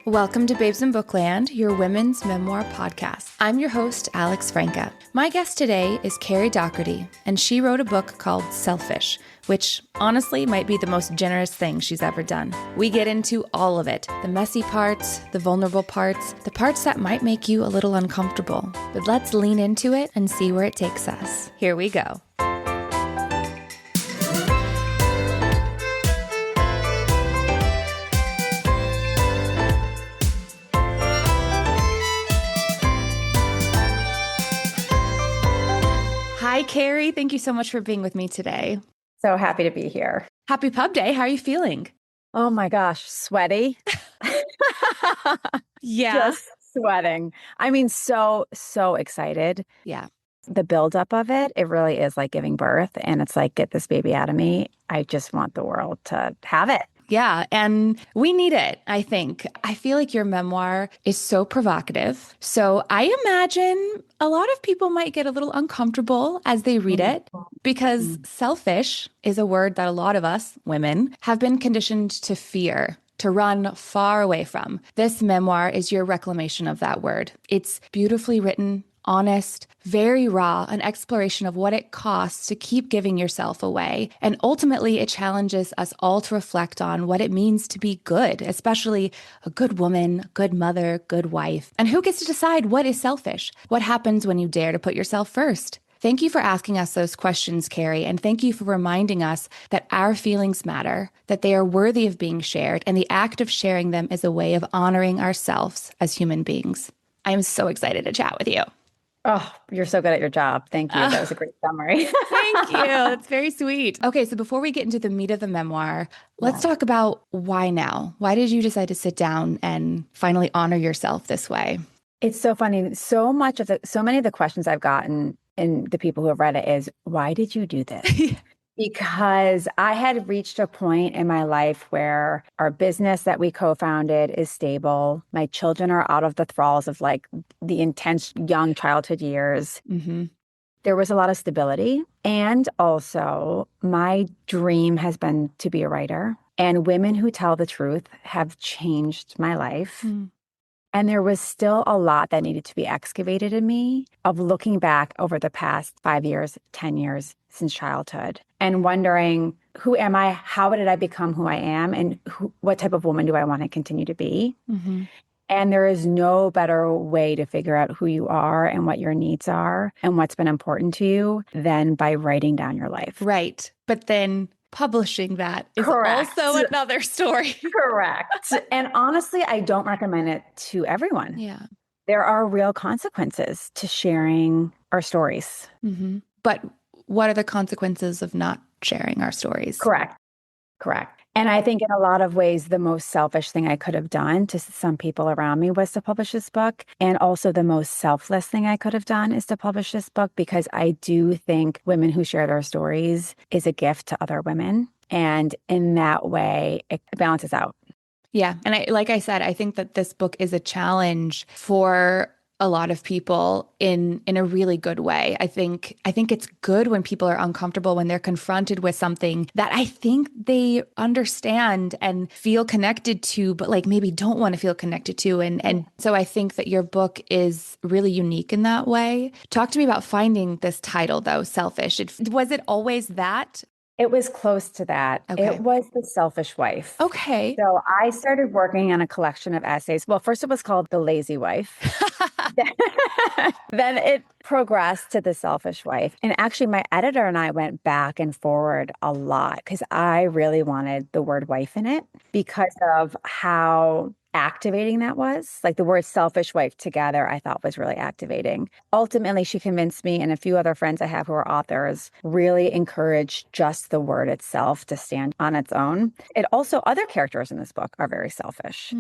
Welcome to Babes in Bookland, your women's memoir podcast. I'm your host, Alex Franca. My guest today is Kerry Docherty, and she wrote a book called Selfish, which honestly might be the most generous thing she's ever done. We get into all of it, the messy parts, the vulnerable parts, the parts that might make you a little uncomfortable. But let's lean into it and see where it takes us. Here we go. Hi, Kerry. Thank you so much for being with me today. So happy to be here. Happy Pub Day. How are you feeling? Oh my gosh, sweaty. Yeah. Just sweating. I mean, so excited. Yeah. The buildup of it, it really is like giving birth. And it's like, get this baby out of me. I just want the world to have it. Yeah, and we need it, I think. I feel like your memoir is so provocative. So I imagine a lot of people might get a little uncomfortable as they read it because selfish is a word that a lot of us, women, have been conditioned to fear, to run far away from. This memoir is your reclamation of that word. It's beautifully written, honest, very raw, an exploration of what it costs to keep giving yourself away. And ultimately, it challenges us all to reflect on what it means to be good, especially a good woman, good mother, good wife. And who gets to decide what is selfish? What happens when you dare to put yourself first? Thank you for asking us those questions, Kerry, and thank you for reminding us that our feelings matter, that they are worthy of being shared, and the act of sharing them is a way of honoring ourselves as human beings. I am so excited to chat with you. Oh, you're so good at your job. Thank you. That was a great summary. Thank you. That's very sweet. Okay, so before we get into the meat of the memoir, let's talk about why now? Why did you decide to sit down and finally honor yourself this way? It's so funny. So many of the questions I've gotten and the people who have read it is, why did you do this? Because I had reached a point in my life where our business that we co-founded is stable. My children are out of the thralls of like the intense young childhood years. Mm-hmm. There was a lot of stability. And also my dream has been to be a writer. And Women Who Tell the Truth have changed my life. Mm. And there was still a lot that needed to be excavated in me of looking back over the past 5 years, 10 years since childhood and wondering, who am I? How did I become who I am? And what type of woman do I want to continue to be? Mm-hmm. And there is no better way to figure out who you are and what your needs are and what's been important to you than by writing down your life. Right. But then publishing that is Correct. Also another story. Correct. And honestly, I don't recommend it to everyone. Yeah. There are real consequences to sharing our stories. Mm-hmm. But what are the consequences of not sharing our stories? Correct. And I think in a lot of ways, the most selfish thing I could have done to some people around me was to publish this book. And also the most selfless thing I could have done is to publish this book, because I do think women who share their stories is a gift to other women. And in that way, it balances out. Yeah. And like I said, I think that this book is a challenge for a lot of people in a really good way. I think it's good when people are uncomfortable, when they're confronted with something that I think they understand and feel connected to, but like maybe don't want to feel connected to. And so I think that your book is really unique in that way. Talk to me about finding this title though, Selfish. Was it always that? It was close to that. Okay. It was The Selfish Wife. Okay. So I started working on a collection of essays. Well, first it was called The Lazy Wife. Then it progressed to The Selfish Wife. And actually, my editor and I went back and forward a lot because I really wanted the word wife in it because of how activating that was. Like the word selfish wife together, I thought was really activating. Ultimately, she convinced me and a few other friends I have who are authors really encouraged just the word itself to stand on its own. It also, other characters in this book are very selfish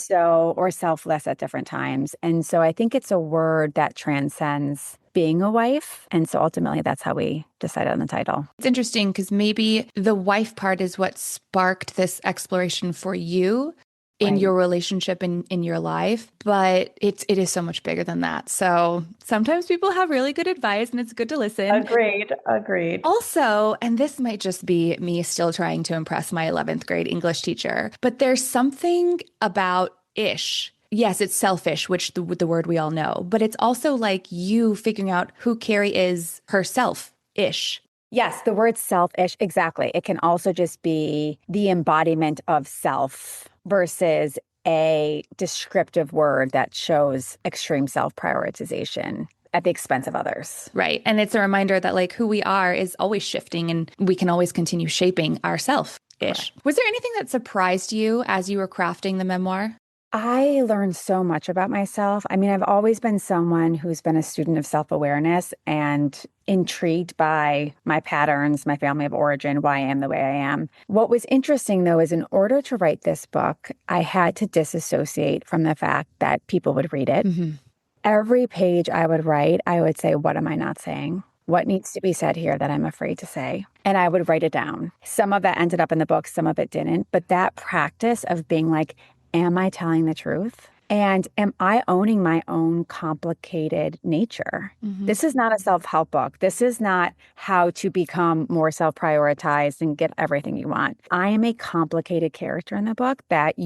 or selfless at different times. And so I think it's a word that transcends being a wife. And so ultimately, that's how we decided on the title. It's interesting because maybe the wife part is what sparked this exploration for you in your relationship in your life, but it is so much bigger than that. So sometimes people have really good advice and it's good to listen. Agreed. Also, and this might just be me still trying to impress my 11th grade English teacher, but there's something about self-ish. Yes, it's selfish, which the word we all know, but it's also like you figuring out who Kerry is herself-ish. Yes, the word selfish, exactly. It can also just be the embodiment of self versus a descriptive word that shows extreme self prioritization at the expense of others. Right. And it's a reminder that like who we are is always shifting and we can always continue shaping ourself ish. Correct. Was there anything that surprised you as you were crafting the memoir? I learned so much about myself. I mean, I've always been someone who's been a student of self-awareness and intrigued by my patterns, my family of origin, why I am the way I am. What was interesting, though, is in order to write this book, I had to disassociate from the fact that people would read it. Mm-hmm. Every page I would write, I would say, what am I not saying? What needs to be said here that I'm afraid to say? And I would write it down. Some of that ended up in the book, some of it didn't. But that practice of being like, am I telling the truth? And am I owning my own complicated nature? Mm-hmm. This is not a self-help book. This is not how to become more self-prioritized and get everything you want. I am a complicated character in the book that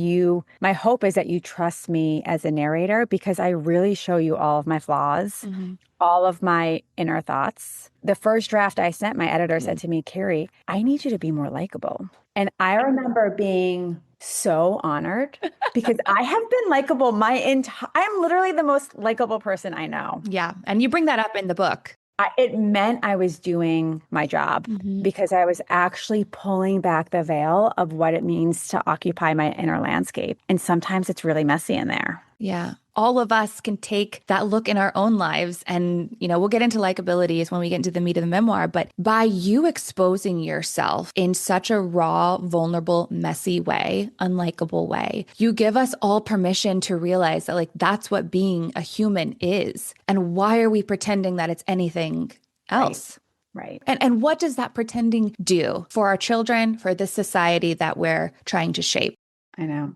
my hope is that you trust me as a narrator because I really show you all of my flaws, Mm-hmm. all of my inner thoughts. The first draft I sent, my editor said to me, Kerry, I need you to be more likable. And I remember being so honored because I have been likable I'm literally the most likable person I know. Yeah. And you bring that up in the book. It meant I was doing my job Mm-hmm. because I was actually pulling back the veil of what it means to occupy my inner landscape. And sometimes it's really messy in there. Yeah. All of us can take that look in our own lives. And, we'll get into likability when we get into the meat of the memoir. But by you exposing yourself in such a raw, vulnerable, messy way, unlikable way, you give us all permission to realize that, like, that's what being a human is. And why are we pretending that it's anything else? Right. And what does that pretending do for our children, for this society that we're trying to shape? I know.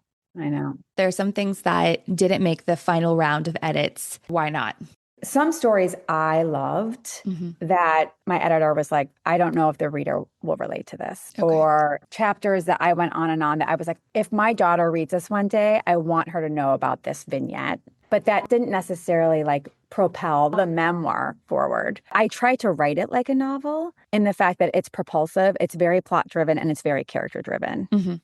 There are some things that didn't make the final round of edits. Why not? Some stories I loved that my editor was like, I don't know if the reader will relate to this. Okay. Or chapters that I went on and on that I was like, if my daughter reads this one day, I want her to know about this vignette. But that didn't necessarily like propel the memoir forward. I try to write it like a novel in the fact that it's propulsive, it's very plot driven, and it's very character driven. Mm-hmm.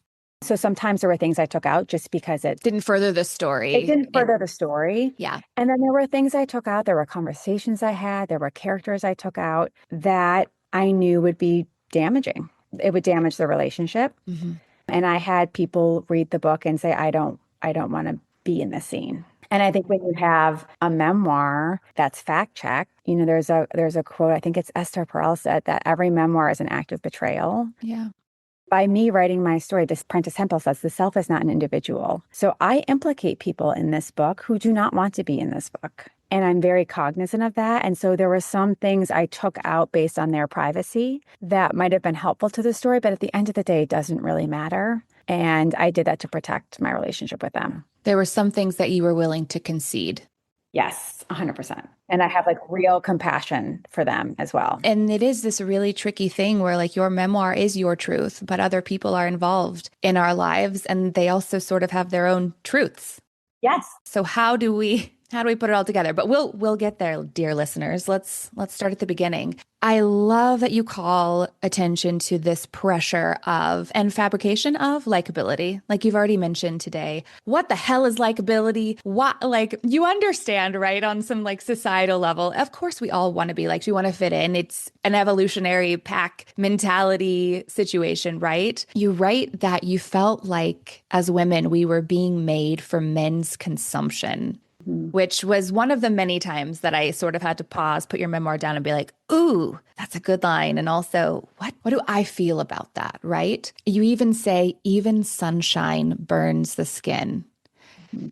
So sometimes there were things I took out just because it didn't further the story. It didn't further the story. Yeah. And then there were things I took out. There were conversations I had. There were characters I took out that I knew would be damaging. It would damage the relationship. Mm-hmm. And I had people read the book and say, I don't want to be in this scene. And I think when you have a memoir that's fact checked, there's a quote, I think it's Esther Perel said that every memoir is an act of betrayal. Yeah. By me writing my story, this Prentice Hempel says the self is not an individual. So I implicate people in this book who do not want to be in this book. And I'm very cognizant of that. And so there were some things I took out based on their privacy that might have been helpful to the story. But at the end of the day, it doesn't really matter. And I did that to protect my relationship with them. There were some things that you were willing to concede. Yes, 100%. And I have like real compassion for them as well. And it is this really tricky thing where like your memoir is your truth, but other people are involved in our lives and they also sort of have their own truths. Yes. So how do we put it all together? But we'll get there, dear listeners. Let's start at the beginning. I love that you call attention to this pressure of and fabrication of likability. Like you've already mentioned today. What the hell is likability? What, like, you understand, right? On some like societal level. Of course, we all want to be liked. We want to fit in. It's an evolutionary pack mentality situation, right? You write that you felt like as women, we were being made for men's consumption, which was one of the many times that I sort of had to pause, put your memoir down and be like, ooh, that's a good line. And also, what do I feel about that, right? You even say, even sunshine burns the skin.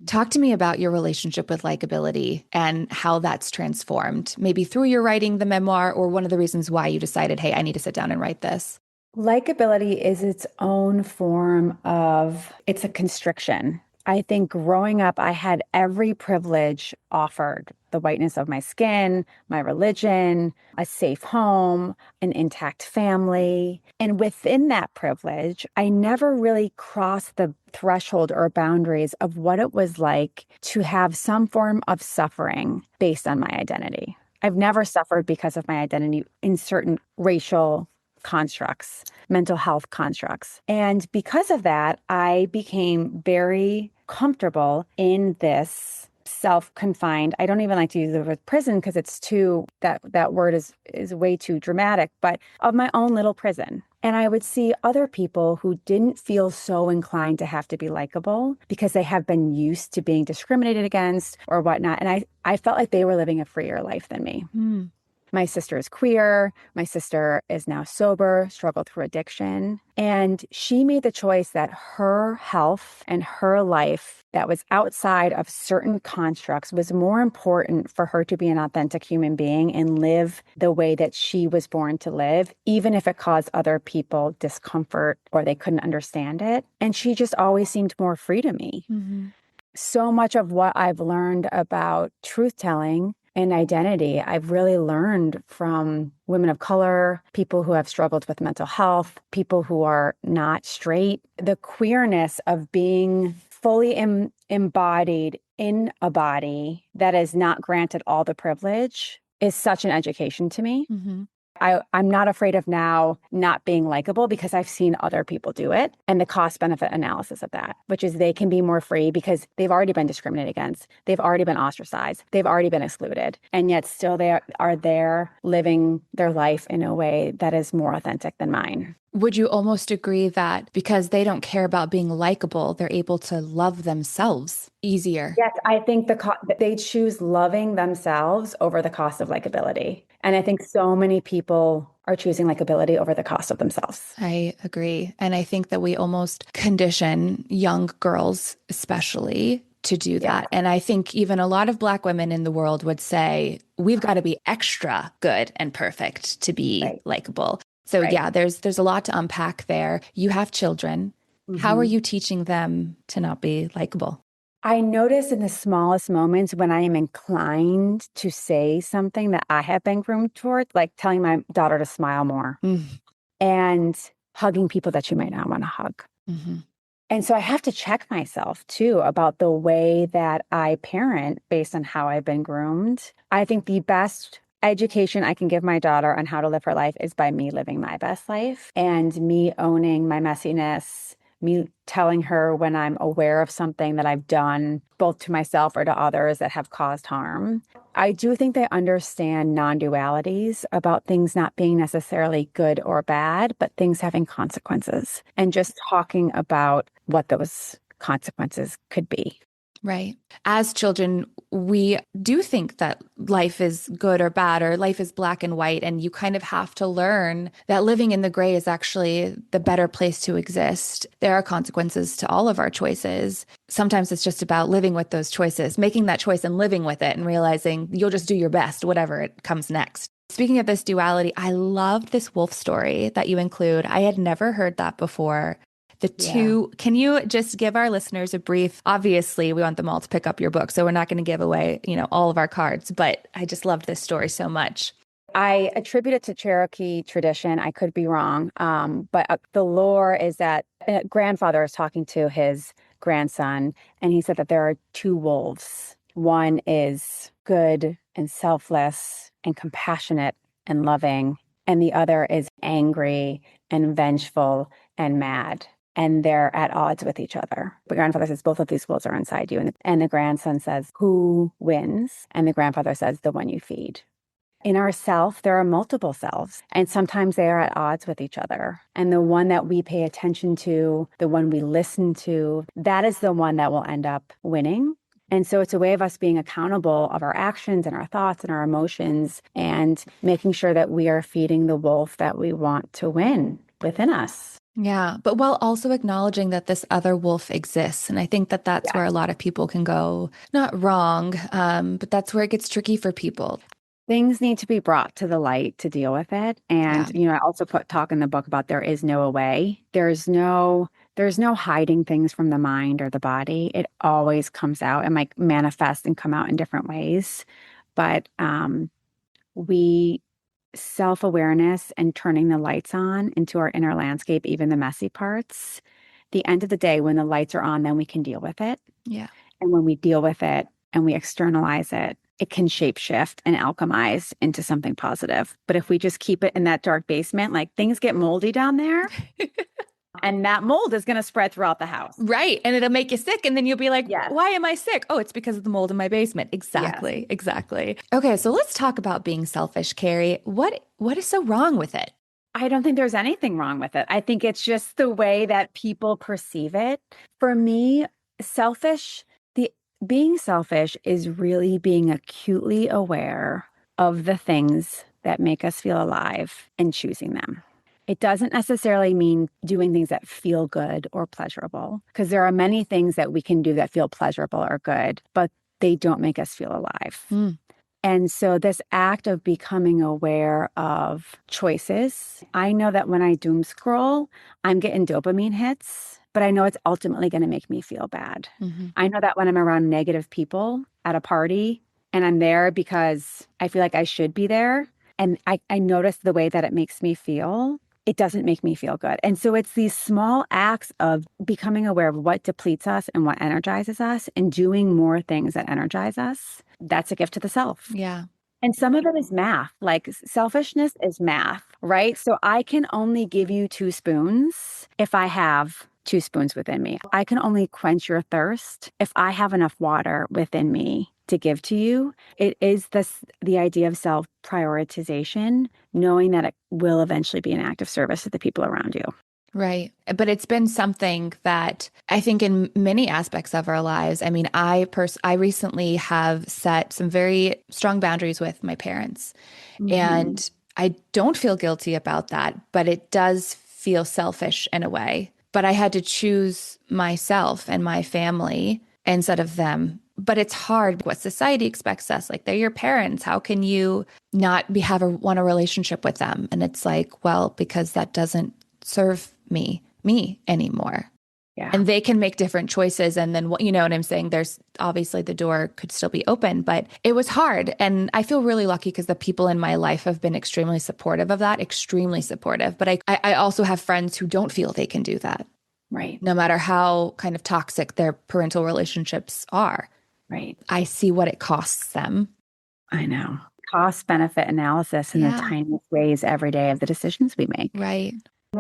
Talk to me about your relationship with likability and how that's transformed, maybe through your writing the memoir or one of the reasons why you decided, hey, I need to sit down and write this. Likability is its own form of, it's a constriction. I think growing up, I had every privilege offered: the whiteness of my skin, my religion, a safe home, an intact family. And within that privilege, I never really crossed the threshold or boundaries of what it was like to have some form of suffering based on my identity. I've never suffered because of my identity in certain racial constructs, mental health constructs. And because of that, I became very comfortable in this self-confined. I don't even like to use the word prison because it's too that word is way too dramatic, but of my own little prison. And I would see other people who didn't feel so inclined to have to be likable because they have been used to being discriminated against or whatnot. And I felt like they were living a freer life than me. Mm. My sister is queer. My sister is now sober, struggled through addiction. And she made the choice that her health and her life that was outside of certain constructs was more important for her to be an authentic human being and live the way that she was born to live, even if it caused other people discomfort or they couldn't understand it. And she just always seemed more free to me. Mm-hmm. So much of what I've learned about truth telling and identity, I've really learned from women of color, people who have struggled with mental health, people who are not straight. The queerness of being fully embodied in a body that is not granted all the privilege is such an education to me. Mm-hmm. I'm not afraid of now not being likable because I've seen other people do it and the cost benefit analysis of that, which is they can be more free because they've already been discriminated against. They've already been ostracized. They've already been excluded. And yet still they are there living their life in a way that is more authentic than mine. Would you almost agree that because they don't care about being likable, they're able to love themselves easier? Yes, I think they choose loving themselves over the cost of likability. And I think so many people are choosing likability over the cost of themselves. I agree. And I think that we almost condition young girls, especially, to do Yeah, that. And I think even a lot of Black women in the world would say, we've got to be extra good and perfect to be right, likable. So right. yeah, there's a lot to unpack there. You have children. How are Mhm. you teaching them to not be likable? I notice in the smallest moments when I am inclined to say something that I have been groomed towards, like telling my daughter to smile more Mm-hmm. and hugging people that you might not want to hug. And so I have to check myself too about the way that I parent based on how I've been groomed. I think the best education I can give my daughter on how to live her life is by me living my best life and me owning my messiness, me telling her when I'm aware of something that I've done, both to myself or to others that have caused harm. I do think they understand non-dualities about things not being necessarily good or bad, but things having consequences and just talking about what those consequences could be. Right. As children, we do think that life is good or bad, or life is black and white. And you kind of have to learn that living in the gray is actually the better place to exist. There are consequences to all of our choices. Sometimes it's just about living with those choices, making that choice and living with it and realizing you'll just do your best, whatever it comes next. Speaking of this duality, I loved this wolf story that you include. I had never heard that before. The Yeah. two, can you just give our listeners a brief? Obviously, we want them all to pick up your book, so we're not going to give away, all of our cards, but I just loved this story so much. I attribute it to Cherokee tradition. I could be wrong. But the lore is that a grandfather is talking to his grandson, and he said that there are two wolves. One is good and selfless and compassionate and loving, and the other is angry and vengeful and mad. And they're at odds with each other. The grandfather says, both of these wolves are inside you. And the grandson says, who wins? And the grandfather says, the one you feed. In our self, there are multiple selves, and sometimes they are at odds with each other. And the one that we pay attention to, the one we listen to, that is the one that will end up winning. And so it's a way of us being accountable of our actions and our thoughts and our emotions and making sure that we are feeding the wolf that we want to win within us. Yeah, but while also acknowledging that this other wolf exists. And I think that that's where a Yes. lot of people can go, not wrong, but that's where it gets tricky for people. Things need to be brought to the light to deal with it. And, Yeah. I also talk in the book about there is no way. There's no There's no hiding things from the mind or the body. It always comes out and might manifest and come out in different ways. But we self-awareness and turning the lights on into our inner landscape, even the messy parts. The end of the day, when the lights are on, then we can deal with it. Yeah. And when we deal with it and we externalize it, it can shapeshift and alchemize into something positive. But if we just keep it in that dark basement, like things get moldy down there, and that mold is going to spread throughout the house. Right. And it'll make you sick. And then you'll be like, Yes. why am I sick? Oh, it's because of the mold in my basement. Exactly. Yes. Exactly. Okay. So let's talk about being selfish, Kerry. What is so wrong with it? I don't think there's anything wrong with it. I think it's just the way that people perceive it. For me, being selfish is really being acutely aware of the things that make us feel alive and choosing them. It doesn't necessarily mean doing things that feel good or pleasurable, because there are many things that we can do that feel pleasurable or good, but they don't make us feel alive. And so this act of becoming aware of choices, I know that when I doom scroll, I'm getting dopamine hits, but I know it's ultimately going to make me feel bad. I know that when I'm around negative people at a party and I'm there because I feel like I should be there, and I notice the way that it makes me feel, it doesn't make me feel good. And so it's these small acts of becoming aware of what depletes us and what energizes us and doing more things that energize us. That's a gift to the self. Yeah. And some of it is math, like selfishness is math, right? So I can only give you 2 spoons if I have 2 spoons within me. I can only quench your thirst if I have enough water within me to give to you. It is the idea of self-prioritization, knowing that it will eventually be an act of service to the people around you. Right. But it's been something that I think in many aspects of our lives, I mean, I recently have set some very strong boundaries with my parents, and I don't feel guilty about that, but it does feel selfish in a way. But I had to choose myself and my family instead of them. But it's hard. What society expects us, like they're your parents. How can you not want a relationship with them? And it's like, well, because that doesn't serve me anymore. Yeah. And they can make different choices. And then, you know what I'm saying? There's obviously the door could still be open, but it was hard. And I feel really lucky because the people in my life have been extremely supportive of that, extremely supportive. But I also have friends who don't feel they can do that. Right. No matter how kind of toxic their parental relationships are. Right. I see what it costs them. I know. Cost benefit analysis in the tiniest ways every day of the decisions we make. Right.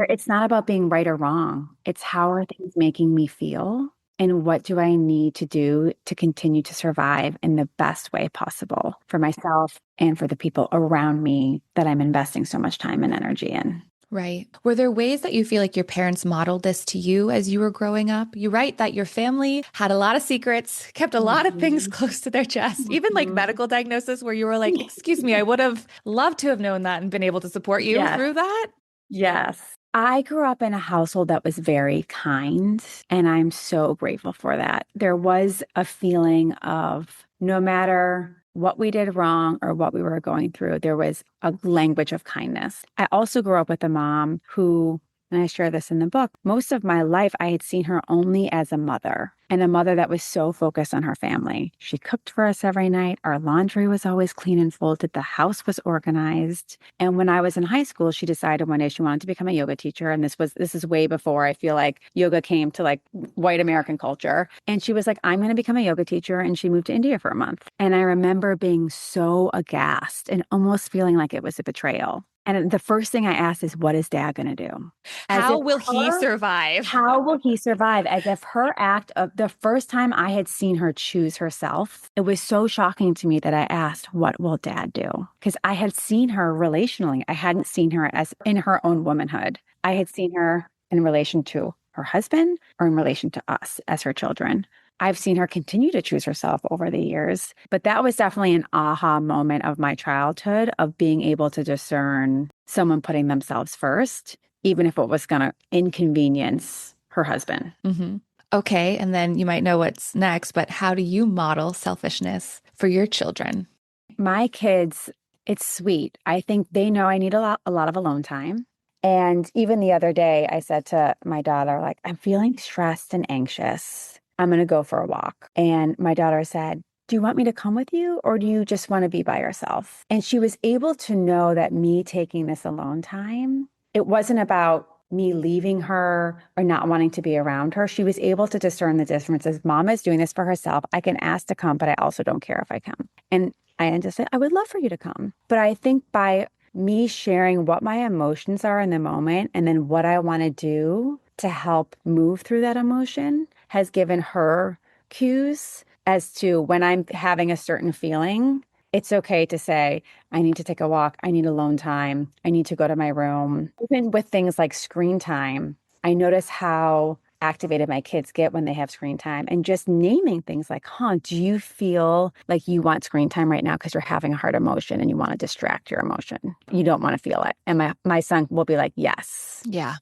It's not about being right or wrong. It's how are things making me feel? And what do I need to do to continue to survive in the best way possible for myself and for the people around me that I'm investing so much time and energy in? Right. Were there ways that you feel like your parents modeled this to you as you were growing up? You write that your family had a lot of secrets, kept a lot of things close to their chest, even like medical diagnosis where you were like, excuse me, I would have loved to have known that and been able to support you through that. Yes. I grew up in a household that was very kind, and I'm so grateful for that. There was a feeling of no matter what we did wrong or what we were going through, there was a language of kindness. I also grew up with a mom who, and I share this in the book, most of my life I had seen her only as a mother, and a mother that was so focused on her family. She cooked for us every night. Our laundry was always clean and folded. The house was organized. And when I was in high school, she decided one day she wanted to become a yoga teacher. And this is way before I feel like yoga came to like white American culture. And she was like, I'm going to become a yoga teacher. And she moved to India for a month. And I remember being so aghast and almost feeling like it was a betrayal. And the first thing I asked is, what is dad going to do? How will he survive? How will he survive? As if her act of the first time I had seen her choose herself, it was so shocking to me that I asked, what will dad do? Because I had seen her relationally. I hadn't seen her as in her own womanhood. I had seen her in relation to her husband or in relation to us as her children. I've seen her continue to choose herself over the years, but that was definitely an aha moment of my childhood of being able to discern someone putting themselves first, even if it was going to inconvenience her husband. Mm-hmm. Okay. And then you might know what's next, but how do you model selfishness for your children? My kids, it's sweet. I think they know I need a lot of alone time. And even the other day, I said to my daughter, like, I'm feeling stressed and anxious. I'm going to go for a walk. And my daughter said, do you want me to come with you or do you just want to be by yourself? And she was able to know that me taking this alone time, it wasn't about me leaving her or not wanting to be around her. She was able to discern the differences. Mama is doing this for herself. I can ask to come, but I also don't care if I come. And I just said, I would love for you to come. But I think by me sharing what my emotions are in the moment and then what I want to do to help move through that emotion has given her cues as to when I'm having a certain feeling. It's okay to say, I need to take a walk. I need alone time. I need to go to my room. Even with things like screen time, I notice how activated my kids get when they have screen time and just naming things like, do you feel like you want screen time right now because you're having a hard emotion and you want to distract your emotion? You don't want to feel it. And my son will be like, yes. Yeah.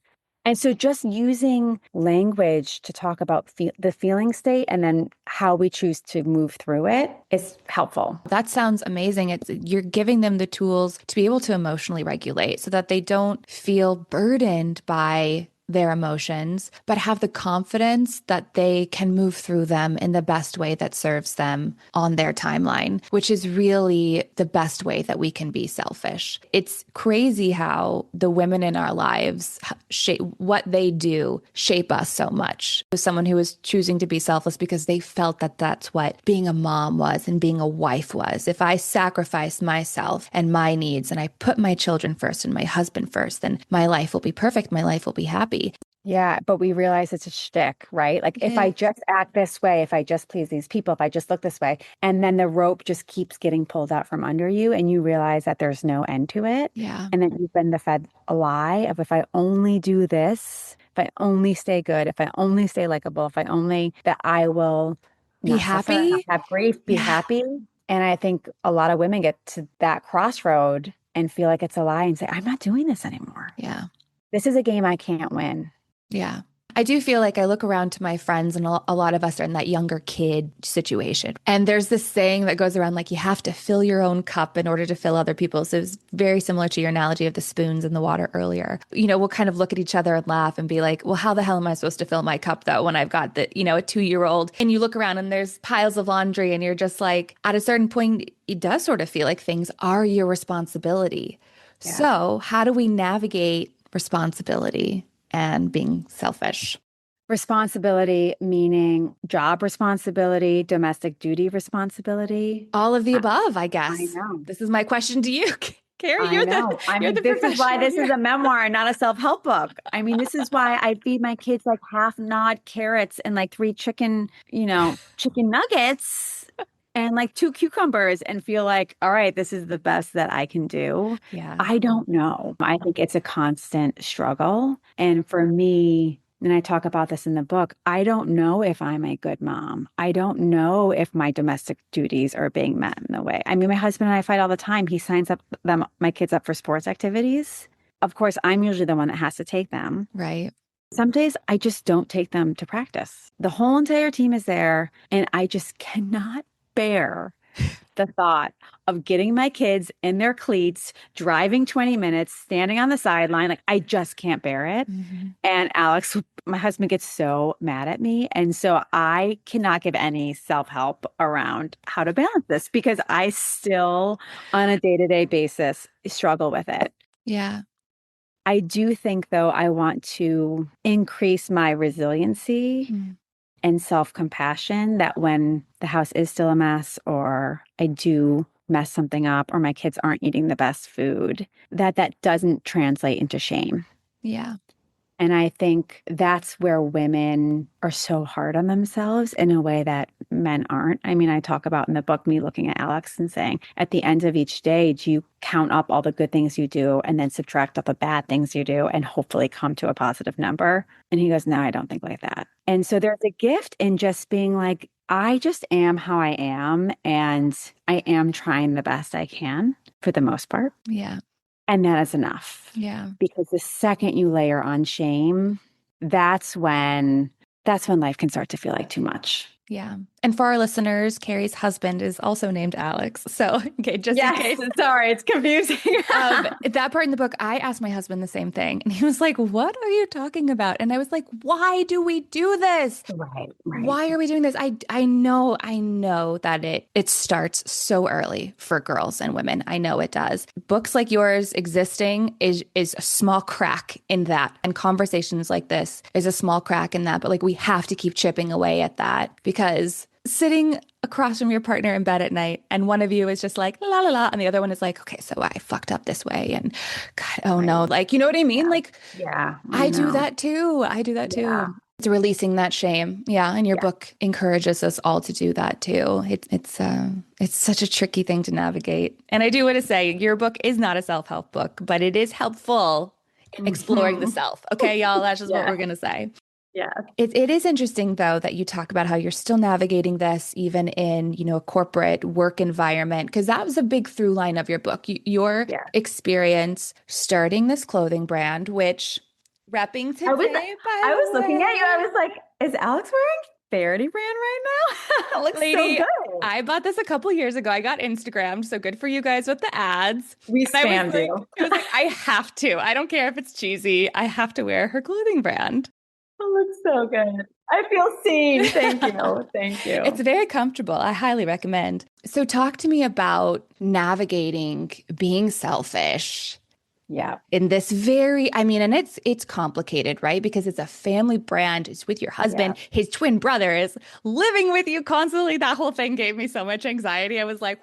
And so just using language to talk about the feeling state and then how we choose to move through it is helpful. That sounds amazing. You're giving them the tools to be able to emotionally regulate so that they don't feel burdened by their emotions, but have the confidence that they can move through them in the best way that serves them on their timeline, which is really the best way that we can be selfish. It's crazy how the women in our lives shape what they do shape us so much. Someone who is choosing to be selfless because they felt that that's what being a mom was and being a wife was. If I sacrifice myself and my needs and I put my children first and my husband first, then my life will be perfect. My life will be happy. Yeah, but we realize it's a shtick, right? Like if I just act this way, if I just please these people, if I just look this way, and then the rope just keeps getting pulled out from under you and you realize that there's no end to it. Yeah. And then you've been fed a lie of if I only do this, if I only stay good, if I only stay likable, if I only that I will Be not suffer, not happy. have grief, be Yeah. happy. And I think a lot of women get to that crossroad and feel like it's a lie and say, I'm not doing this anymore. Yeah. This is a game I can't win. Yeah. I do feel like I look around to my friends, and a lot of us are in that younger kid situation. And there's this saying that goes around like you have to fill your own cup in order to fill other people's. So it's very similar to your analogy of the spoons in the water earlier. We'll kind of look at each other and laugh and be like, well, how the hell am I supposed to fill my cup though when I've got a 2-year-old? And you look around and there's piles of laundry and you're just like, at a certain point, it does sort of feel like things are your responsibility. Yeah. So how do we navigate responsibility and being selfish? Responsibility, meaning job responsibility, domestic duty responsibility. All of the I, above, I I guess. know. This is my question to you. Carrie, I know. I you're mean, the this is why professional this is here. a memoir and not a self-help book. I mean, this is why I feed my kids like half gnawed carrots and like 3 chicken nuggets and like 2 cucumbers and feel like, all right, this is the best that I can do. Yeah. I don't know. I think it's a constant struggle. And for me, and I talk about this in the book, I don't know if I'm a good mom. I don't know if my domestic duties are being met in the way. I mean, my husband and I fight all the time. He signs my kids up for sports activities. Of course, I'm usually the one that has to take them. Right. Some days I just don't take them to practice. The whole entire team is there, and I just cannot bear the thought of getting my kids in their cleats, driving 20 minutes, standing on the sideline. Like, I just can't bear it. Mhm. And Alex, my husband, gets so mad at me. And so I cannot give any self-help around how to balance this because I still, on a day-to-day basis, struggle with it. Yeah. I do think, though, I want to increase my resiliency Mm. and self-compassion that when the house is still a mess or I do mess something up or my kids aren't eating the best food, that doesn't translate into shame. Yeah. And I think that's where women are so hard on themselves in a way that men aren't. I mean, I talk about in the book, me looking at Alex and saying, at the end of each day, do you count up all the good things you do and then subtract all the bad things you do and hopefully come to a positive number? And he goes, no, I don't think like that. And so there's a gift in just being like, I just am how I am. And I am trying the best I can for the most part. Yeah. And that is enough. Yeah. Because the second you layer on shame, that's when life can start to feel like too much. Yeah. And for our listeners, Carrie's husband is also named Alex. So, okay, just in Yes, case. sorry, it's confusing. That part in the book, I asked my husband the same thing. And he was like, "What are you talking about?" And I was like, "Why do we do this? Right, right. Why are we doing this?" I know that it starts so early for girls and women. I know it does. Books like yours existing is a small crack in that. And conversations like this is a small crack in that. But like we have to keep chipping away at that because sitting across from your partner in bed at night and one of you is just like la la la and the other one is like, okay, so I fucked up this way and God, oh no, Right. like you know what I mean? Yeah. Like Yeah, I I do know. that too. I do that Yeah. too. It's releasing that shame. Yeah, and your Yeah. book encourages us all to do that too. It's such a tricky thing to navigate. And I do want to say your book is not a self-help book, but it is helpful in exploring the Mhm. self. Okay, y'all, that's just what Yeah. we're gonna say. Yeah. It is interesting though that you talk about how you're still navigating this even in, a corporate work environment, because that was a big through line of your book. Your Yeah. experience starting this clothing brand, which repping I was today, by I was the looking at you. I way. was like, is Alex wearing Faherty brand right now? It looks so Lady, good. I bought this a couple years ago. I got Instagrammed, so good for you guys with the ads. We And I was spammed like, you. it was like, I have to. I don't care if it's cheesy. I have to wear her clothing brand. It looks so good. I feel seen. Thank you. Thank It's you. very comfortable. I highly recommend. So, talk to me about navigating being selfish Yeah. in this I mean, and it's complicated, right? Because it's a family brand. It's with your Yeah. husband. His twin brother is living with you constantly. That whole thing gave me so much anxiety. I was like,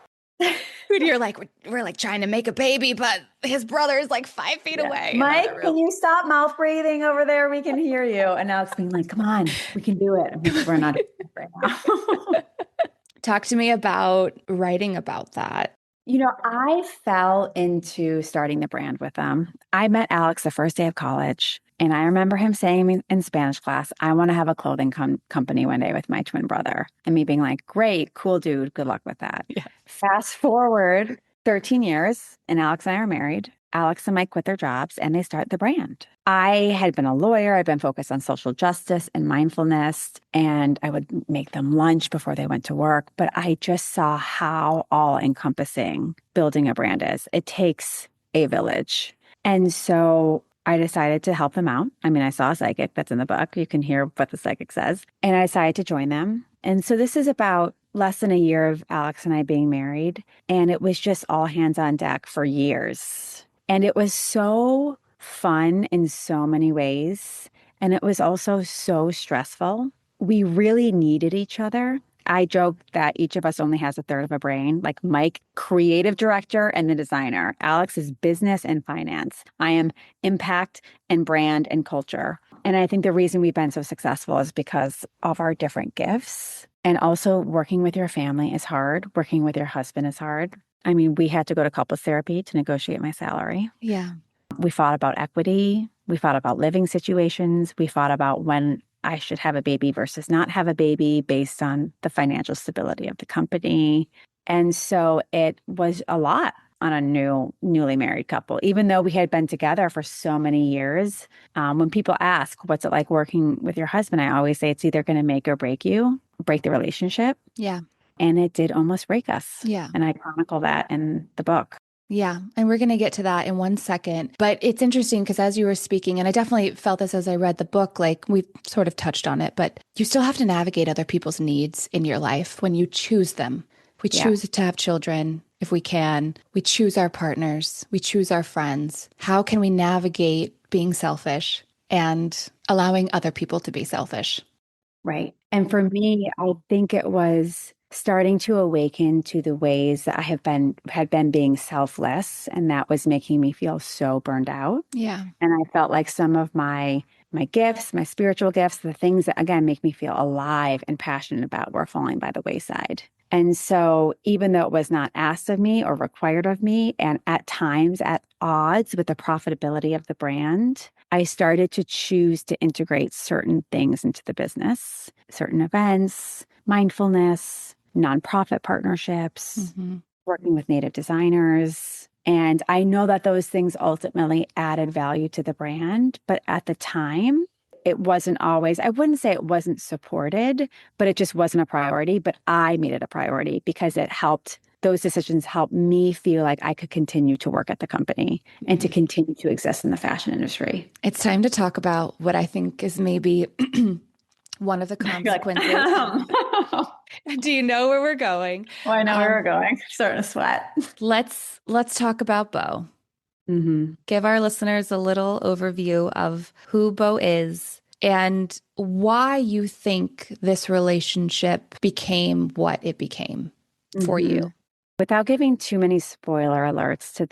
dude, you're like, we're like trying to make a baby, but his brother is like 5 feet Yeah. away in Mike, another room. can you stop mouth breathing over there? We can hear you. And Alex being like, come on, we can do it. I'm like, we're not doing it right now. Talk to me about writing about that. I fell into starting the brand with them. I met Alex the first day of college, and I remember him saying in Spanish class, I want to have a clothing company one day with my twin brother. And me being like, great, cool dude, good luck with that. Yeah. Fast forward 13 years, and Alex and I are married. Alex and Mike quit their jobs and they start the brand. I had been a lawyer. I'd been focused on social justice and mindfulness, and I would make them lunch before they went to work. But I just saw how all encompassing building a brand is. It takes a village. And so I decided to help them out. I mean, I saw a psychic that's in the book. You can hear what the psychic says. And I decided to join them. And so this is about less than a year of Alex and I being married. And it was just all hands on deck for years. And it was so fun in so many ways. And it was also so stressful. We really needed each other. I joke that each of us only has a third of a brain, like Mike, creative director and the designer. Alex is business and finance. I am impact and brand and culture. And I think the reason we've been so successful is because of our different gifts. And also, working with your family is hard. Working with your husband is hard. I mean, we had to go to couples therapy to negotiate my salary. Yeah. We fought about equity. We fought about living situations. We fought about when I should have a baby versus not have a baby based on the financial stability of the company. And so it was a lot on a newly married couple, even though we had been together for so many years. When people ask, what's it like working with your husband? I always say it's either going to make or break you, break the relationship. Yeah. And it did almost break us. Yeah. And I chronicle that in the book. Yeah, and we're going to get to that in one second. But it's interesting because as you were speaking, and I definitely felt this as I read the book, like we've sort of touched on it, but you still have to navigate other people's needs in your life when you choose them. We Yeah. choose to have children if we can. We choose our partners. We choose our friends. How can we navigate being selfish and allowing other people to be selfish? Right. And for me, I think it was starting to awaken to the ways that I had been being selfless, and that was making me feel so burned out. Yeah. And I felt like some of my gifts, my spiritual gifts, the things that again make me feel alive and passionate about were falling by the wayside. And so even though it was not asked of me or required of me, and at times at odds with the profitability of the brand, I started to choose to integrate certain things into the business, certain events, mindfulness, nonprofit partnerships, Hmm. working with native designers. And I know that those things ultimately added value to the brand. But at the time, it wasn't always, I wouldn't say it wasn't supported, but it just wasn't a priority. But I made it a priority because those decisions helped me feel like I could continue to work at the company and to continue to exist in the fashion industry. It's time to talk about what I think is maybe one of the You're like, consequences. Do you know where we're going? well, I know where we're going. I'm starting to sweat. Let's talk about Bo. Mm-hmm. Give our listeners a little overview of who Bo is and why you think this relationship became what it became for Mm-hmm. you. Without giving too many spoiler alerts to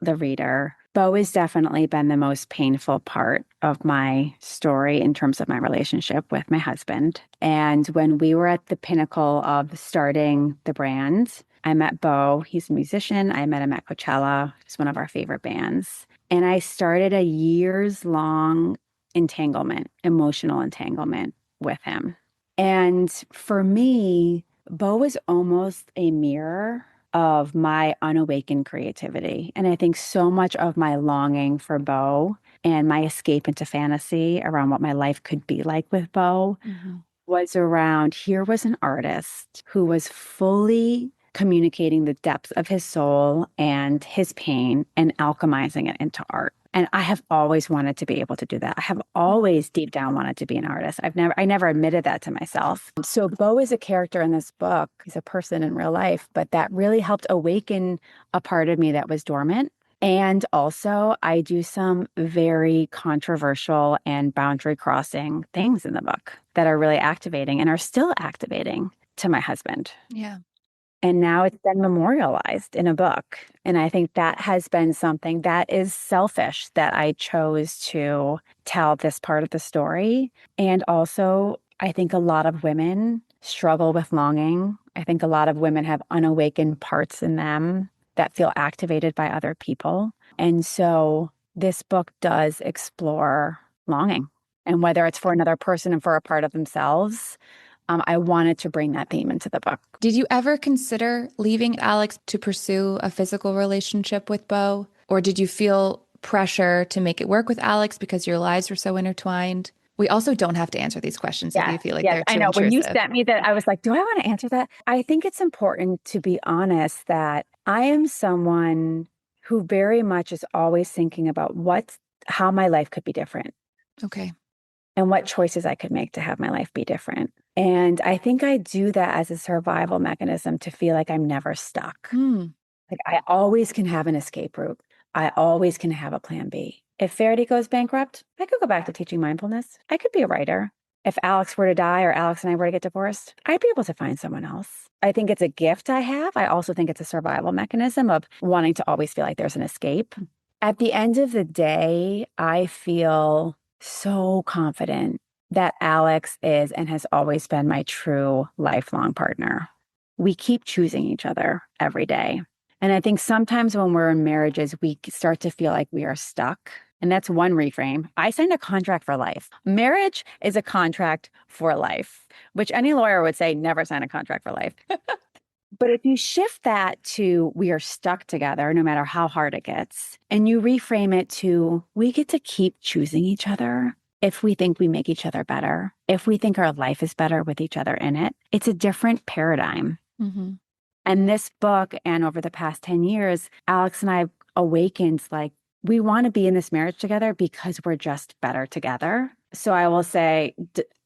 the reader, Bo has definitely been the most painful part of my story in terms of my relationship with my husband. And when we were at the pinnacle of starting the brand, I met Bo. He's a musician. I met him at Coachella. He's one of our favorite bands. And I started a years long emotional entanglement with him. And for me, Bo was almost a mirror of my unawakened creativity. And I think so much of my longing for Bo and my escape into fantasy around what my life could be like with Bo was around here was an artist who was fully communicating the depths of his soul and his pain and alchemizing it into art. And I have always wanted to be able to do that. I have always deep down wanted to be an artist. I never admitted that to myself. So Bo is a character in this book. He's a person in real life, but that really helped awaken a part of me that was dormant. And also, I do some very controversial and boundary crossing things in the book that are really activating and are still activating to my husband. Yeah. And now it's been memorialized in a book. And I think that has been something that is selfish that I chose to tell this part of the story. And also, I think a lot of women struggle with longing. I think a lot of women have unawakened parts in them that feel activated by other people. And so this book does explore longing and whether it's for another person and for a part of themselves. I wanted to bring that theme into the book. Did you ever consider leaving Alex to pursue a physical relationship with Bo? Or did you feel pressure to make it work with Alex because your lives were so intertwined? We also don't have to answer these questions if you feel like Yes, they're I too know. When you intrusive. sent me that, I was like, do I want to answer that? I think it's important to be honest that I am someone who very much is always thinking about how my life could be different Okay. and what choices I could make to have my life be different. And I think I do that as a survival mechanism to feel like I'm never stuck. Like I always can have an escape route. I always can have a plan B. If Faherty goes bankrupt, I could go back to teaching mindfulness. I could be a writer. If Alex were to die or Alex and I were to get divorced, I'd be able to find someone else. I think it's a gift I have. I also think it's a survival mechanism of wanting to always feel like there's an escape. At the end of the day, I feel so confident that Alex is and has always been my true lifelong partner. We keep choosing each other every day. And I think sometimes when we're in marriages, we start to feel like we are stuck. And that's one reframe. I signed a contract for life. Marriage is a contract for life, which any lawyer would say, never sign a contract for life. But if you shift that to we are stuck together no matter how hard it gets, and you reframe it to we get to keep choosing each other if we think we make each other better, if we think our life is better with each other in it, it's a different paradigm. And this book, and over the past 10 years, Alex and I awakened like, we want to be in this marriage together because we're just better together. So I will say,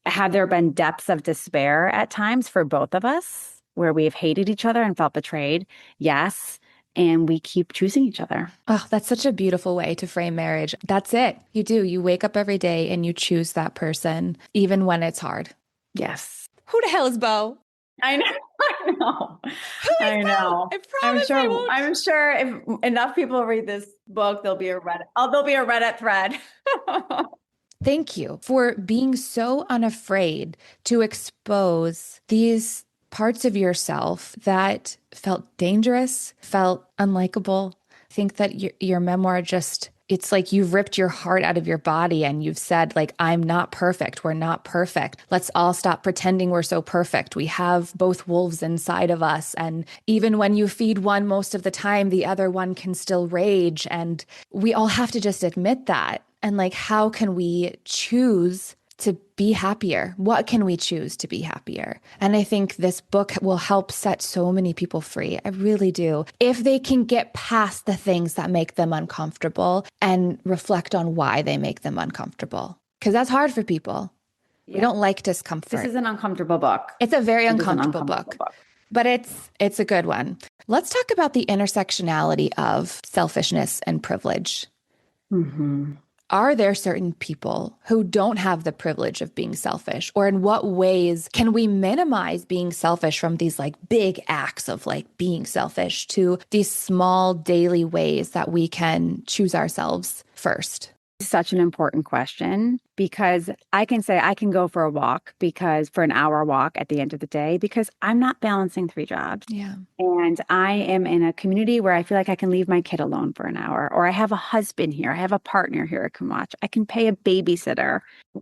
have there been depths of despair at times for both of us where we've hated each other and felt betrayed? Yes. And we keep choosing each other. Oh, that's such a beautiful way to frame marriage. That's it. You do. You wake up every day and you choose that person, even when it's hard. Yes. Who the hell is Bo? I know. I know. Who is I Bo? know. I promise I won't. I'm sure if enough people read this book, there'll be a Reddit thread. Thank you for being so unafraid to expose these parts of yourself that felt dangerous, felt unlikable. I think that your memoir just, it's like you've ripped your heart out of your body and you've said, like, I'm not perfect. We're not perfect. Let's all stop pretending we're so perfect. We have both wolves inside of us. And even when you feed one most of the time, the other one can still rage. And we all have to just admit that. And like, how can we choose to be happier? What can we choose to be happier? And I think this book will help set so many people free. I really do. If they can get past the things that make them uncomfortable and reflect on why they make them uncomfortable. Because that's hard for people. We Yeah. don't like This discomfort. is an uncomfortable book. It's a very It is an uncomfortable uncomfortable book, book. but it's a good one. Let's talk about the intersectionality of selfishness and privilege. Hmm. Are there certain people who don't have the privilege of being selfish? Or in what ways can we minimize being selfish from these like big acts of like being selfish to these small daily ways that we can choose ourselves first? Such an important question because I can say I can go for a walk because for an hour walk at the end of the day because I'm not balancing three jobs. Yeah. And I am in a community where I feel like I can leave my kid alone for an hour, or I have a husband here, I have a partner here I can watch, I can pay a babysitter.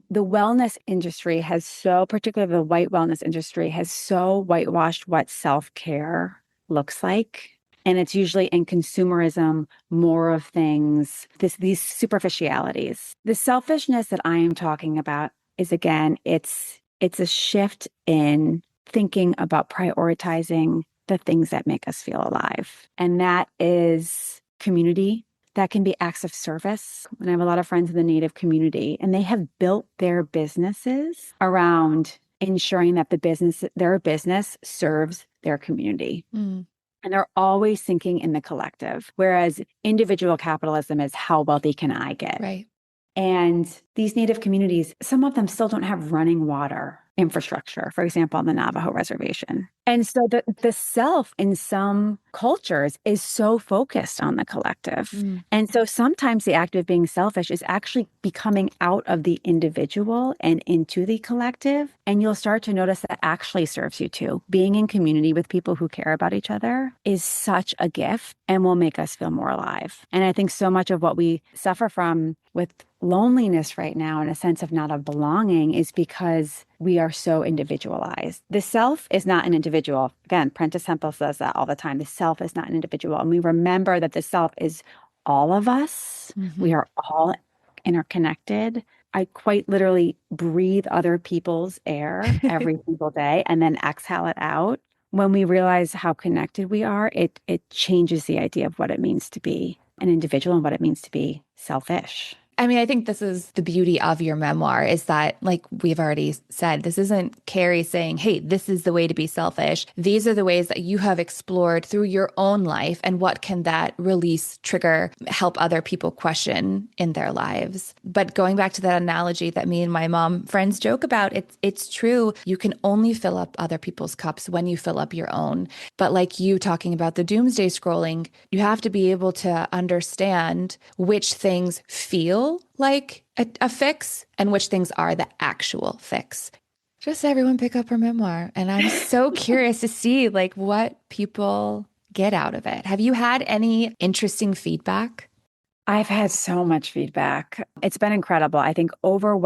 The wellness industry has so, particularly the white wellness industry, has so whitewashed what self-care looks like. And it's usually in consumerism, more of things, these superficialities. The selfishness that I am talking about is again, it's a shift in thinking about prioritizing the things that make us feel alive. And that is community. That can be acts of service. And I have a lot of friends in the Native community, and they have built their businesses around ensuring that their business serves their community. Mm, And they're always thinking in the collective, whereas individual capitalism is how wealthy can I get? right. And these Native communities, some of them still don't have running water infrastructure, for example, on the Navajo reservation. And so the self in some cultures is so focused on the collective. Mm, And so sometimes the act of being selfish is actually becoming out of the individual and into the collective. And you'll start to notice that actually serves you too. Being in community with people who care about each other is such a gift and will make us feel more alive. And I think so much of what we suffer from with loneliness right now and a sense of not of belonging is because we are so individualized. The self is not an individual. Again, Prentice Hempel says that all the time. The self is not an individual. And we remember that the self is all of us. We are all interconnected. I quite literally breathe other people's air every single day and then exhale it out. When we realize how connected we are, it changes the idea of what it means to be an individual and what it means to be selfish. I mean, I think this is the beauty of your memoir is that, like we've already said, this isn't Kerry saying, hey, this is the way to be selfish. These are the ways that you have explored through your own life. And what can that release, trigger, help other people question in their lives? But going back to that analogy that me and my mom friends joke about, it's true. You can only fill up other people's cups when you fill up your own. But like you talking about the doomsday scrolling, you have to be able to understand which things feel like a fix and which things are the actual fix. Just everyone pick up her memoir. And I'm so curious to see like what people get out of it. Have you had any interesting feedback? I've had so much feedback. It's been incredible. I think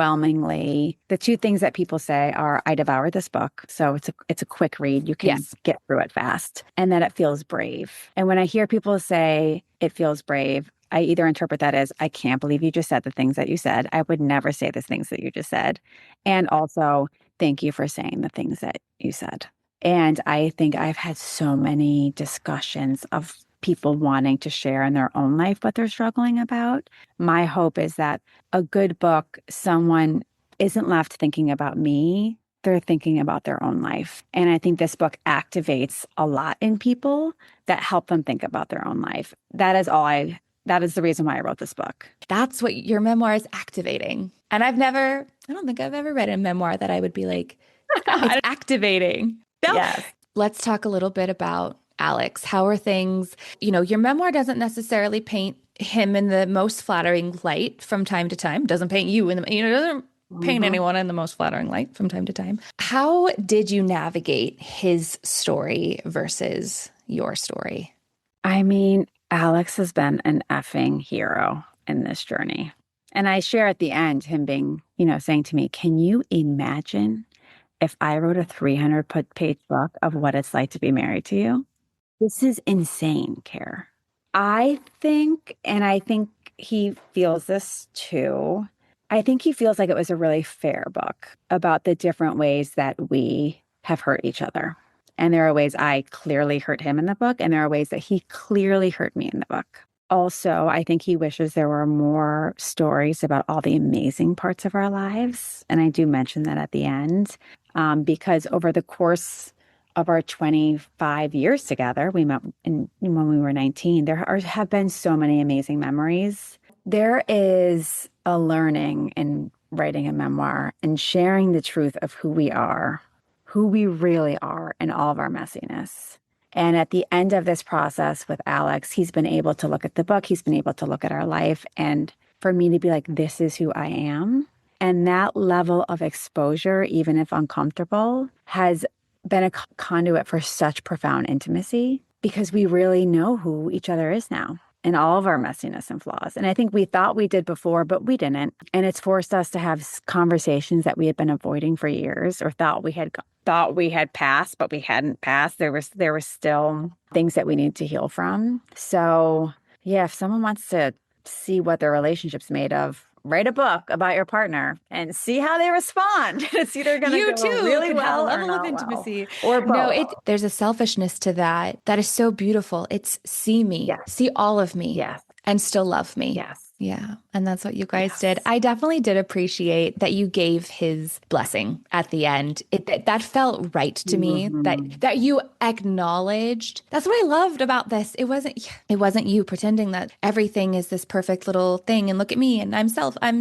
overwhelmingly, the two things that people say are, I devoured this book. So it's a quick read. You can Yes. get through it fast. And that it feels brave. And when I hear people say it feels brave, I either interpret that as, I can't believe you just said the things that you said. I would never say the things that you just said. And also, thank you for saying the things that you said. And I think I've had so many discussions of people wanting to share in their own life what they're struggling about. My hope is that a good book, someone isn't left thinking about me, they're thinking about their own life. And I think this book activates a lot in people that help them think about their own life. That is the reason why I wrote this book. That's what your memoir is activating. And I don't think I've ever read a memoir that I would be like, it's activating. No. Yes. Let's talk a little bit about Alex. How are things? Your memoir doesn't necessarily paint him in the most flattering light from time to time. Doesn't paint you in the, doesn't paint anyone in the most flattering light from time to time. How did you navigate his story versus your story? I mean, Alex has been an effing hero in this journey. And I share at the end him being, saying to me, can you imagine if I wrote a 300-page book of what it's like to be married to you? This is insane, Care. I think he feels this too. I think he feels like it was a really fair book about the different ways that we have hurt each other. And there are ways I clearly hurt him in the book, and there are ways that he clearly hurt me in the book. Also, I think he wishes there were more stories about all the amazing parts of our lives. And I do mention that at the end, because over the course of our 25 years together, we met when we were 19, have been so many amazing memories. There is a learning in writing a memoir and sharing the truth of who we are, who we really are, and all of our messiness. And at the end of this process with Alex, he's been able to look at the book, he's been able to look at our life, and for me to be like, this is who I am. And that level of exposure, even if uncomfortable, has been a conduit for such profound intimacy because we really know who each other is now and all of our messiness and flaws. And I think we thought we did before, but we didn't. And it's forced us to have conversations that we had been avoiding for years or thought we had passed, but we hadn't passed. There was still things that we need to heal from. So yeah, if someone wants to see what their relationship's made of, write a book about your partner and see how they respond. It's either going to go really well or not intimacy. well, or both. No, there's a selfishness to that is so beautiful. It's see me, see all of me, and still love me. Yes. Yeah. And that's what you guys did. I definitely did appreciate that you gave his blessing at the end. That felt right to me, that you acknowledged. That's what I loved about this. It wasn't you pretending that everything is this perfect little thing and look at me and I'm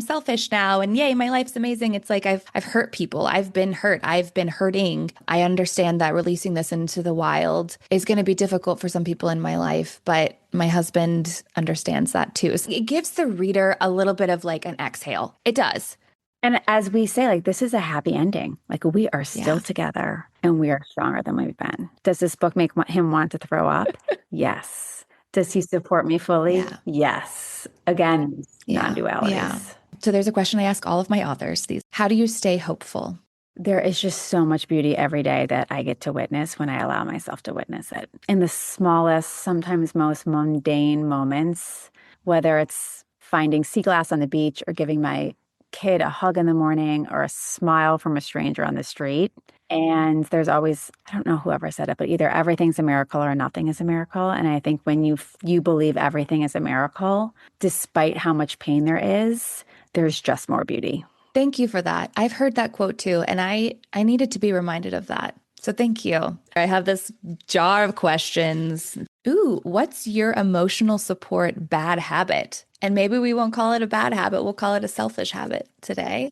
selfish now and yay, my life's amazing. It's like I've hurt people. I've been hurt. I've been hurting. I understand that releasing this into the wild is going to be difficult for some people in my life, but my husband understands that too. So it gives the reader a little bit of like an exhale. It does. And as we say, like, this is a happy ending. Like, we are still together and we are stronger than we've been. Does this book make him want to throw up? Yes. Does he support me fully? Yeah. Yes. Again, non-dualities. Yeah. So there's a question I ask all of my authors. How do you stay hopeful? There is just so much beauty every day that I get to witness when I allow myself to witness it. In the smallest, sometimes most mundane moments, whether it's finding sea glass on the beach or giving my kid a hug in the morning or a smile from a stranger on the street. And there's always, I don't know whoever said it, but either everything's a miracle or nothing is a miracle. And I think when you believe everything is a miracle, despite how much pain there is, there's just more beauty. Thank you for that. I've heard that quote too, and I needed to be reminded of that. So thank you. I have this jar of questions. Ooh, what's your emotional support bad habit? And maybe we won't call it a bad habit. We'll call it a selfish habit today.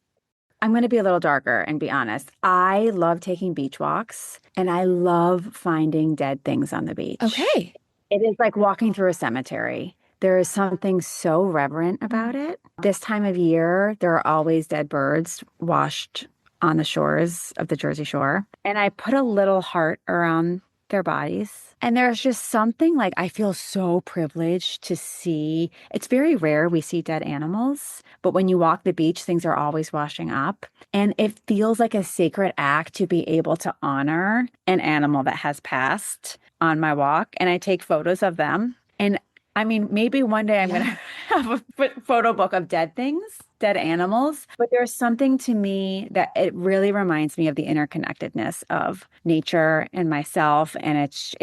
I'm going to be a little darker and be honest. I love taking beach walks and I love finding dead things on the beach. Okay. It is like walking through a cemetery. There is something so reverent about it. This time of year, there are always dead birds washed on the shores of the Jersey Shore. And I put a little heart around their bodies. And there's just something like I feel so privileged to see. It's very rare we see dead animals, but when you walk the beach, things are always washing up. And it feels like a sacred act to be able to honor an animal that has passed on my walk. And I take photos of them. And I mean, maybe one day I'm going to have a photo book of dead things, dead animals. But there's something to me that it really reminds me of the interconnectedness of nature and myself. And it's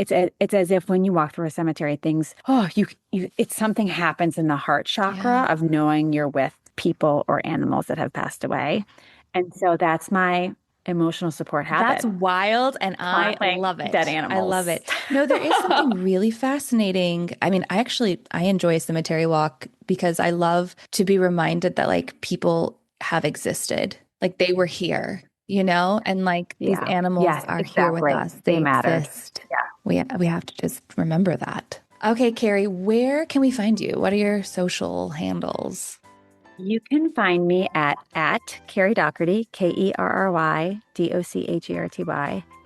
as if when you walk through a cemetery, it's something happens in the heart chakra of knowing you're with people or animals that have passed away. And so that's my emotional support habit. That's wild, and I love it. Dead animals. I love it. No, there is something really fascinating. I mean, I enjoy a cemetery walk because I love to be reminded that like people have existed, like they were here, and like these animals are here with us. They exist. Yeah, we have to just remember that. Okay, Kerry, where can we find you? What are your social handles? You can find me at Kerry Docherty, KerryDocherty.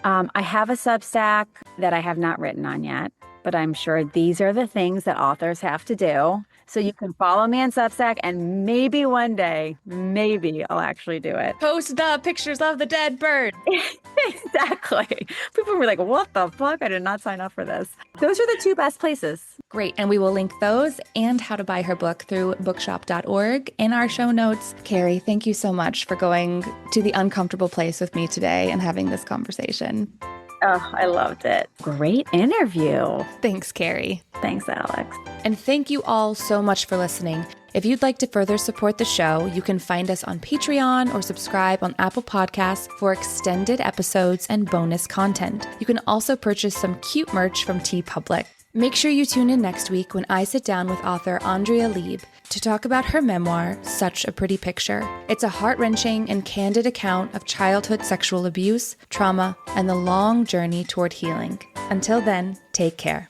I have a Substack that I have not written on yet, but I'm sure these are the things that authors have to do. So you can follow me on Substack, and maybe one day, maybe I'll actually do it. Post the pictures of the dead bird. Exactly. People were like, what the fuck? I did not sign up for this. Those are the two best places. Great. And we will link those and how to buy her book through bookshop.org in our show notes. Kerry, thank you so much for going to the uncomfortable place with me today and having this conversation. Oh, I loved it. Great interview. Thanks, Kerry. Thanks, Alex. And thank you all so much for listening. If you'd like to further support the show, you can find us on Patreon or subscribe on Apple Podcasts for extended episodes and bonus content. You can also purchase some cute merch from TeePublic. Make sure you tune in next week when I sit down with author Andrea Lieb to talk about her memoir, Such a Pretty Picture. It's a heart-wrenching and candid account of childhood sexual abuse, trauma, and the long journey toward healing. Until then, take care.